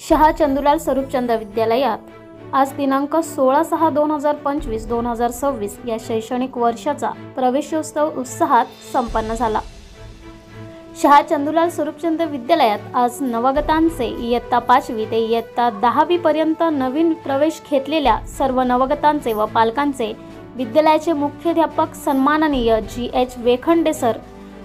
शाह चंदूलाल स्वरूपचंद विद्यालयात आज दिनांक 16/6/2025-2026 या शैक्षणिक वर्षाचा प्रवेशोत्सव उत्साहात संपन्न झाला। शाह चंदूलाल स्वरूपचंद विद्यालयात आज नवगतांचे इयत्ता 5वी ते इयत्ता 10वी पर्यंत नवीन प्रवेश घेतलेल्या सर्व नवगतांचे व पालकांचे विद्यालयाचे मुख्याध्यापक सन्माननीय GH वेखंडे सर,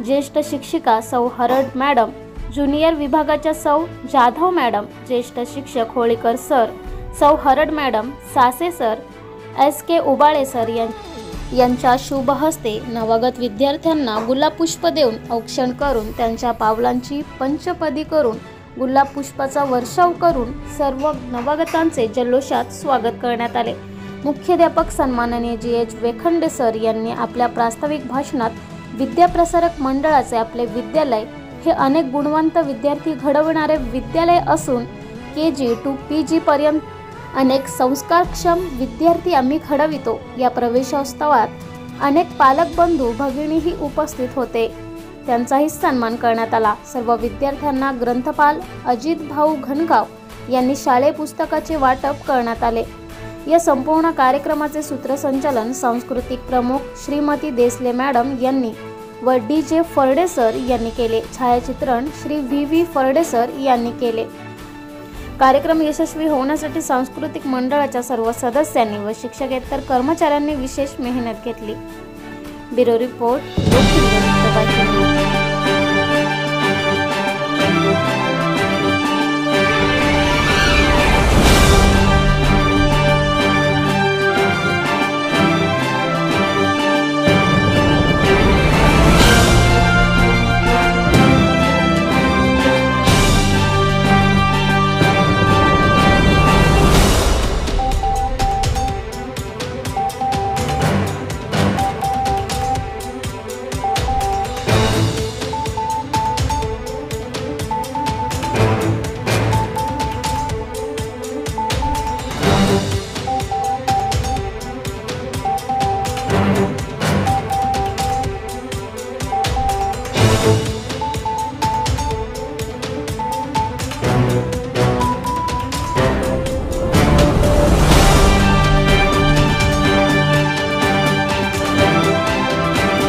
ज्येष्ठ शिक्षिका सौ हरड मॅडम, ज्युनियर विभागाच्या सौ जाधव मॅडम, ज्येष्ठ शिक्षक होळीकर सर, सौ हरड मॅडम, सासे सर, SK उबाळे सर यांच्या शुभ हस्ते नवगत विद्यार्थ्यांना गुलाब पुष्प देऊन औक्षण करून त्यांच्या पावलांची पंचपदी करून गुलाब पुष्पाचा वर्षाव करून सर्व नवगतांचे जल्लोषात स्वागत करण्यात आले। मुख्याध्यापक सन्माननीय GH वेखंडे सर यांनी आपल्या प्रास्ताविक भाषणात विद्याप्रसारक मंडळाचे आपले विद्यालय हे अनेक गुणवंत विद्यार्थी घडवणारे विद्यालय असून KG to PG पर्यंत अनेक संस्कारक्षम विद्यार्थी आम्ही घडवितो। या प्रवेशोत्सवात अनेक पालक बंधू भगिनीही उपस्थित होते, त्यांचाही सन्मान करण्यात आला। सर्व विद्यार्थ्यांना ग्रंथपाल अजित भाऊ घनगाव यांनी शालेय पुस्तकाचे वाटप करण्यात आले। या संपूर्ण कार्यक्रमाचे सूत्रसंचालन सांस्कृतिक प्रमुख श्रीमती देसले मॅडम यांनी व DJ फरडे सर यांनी केले। छायाचित्रण श्री VV फरडे सर यांनी केले। कार्यक्रम यशस्वी होण्यासाठी सांस्कृतिक मंडळाच्या सर्व सदस्यांनी व शिक्षकेतर कर्मचाऱ्यांनी विशेष मेहनत घेतली। Bureau report.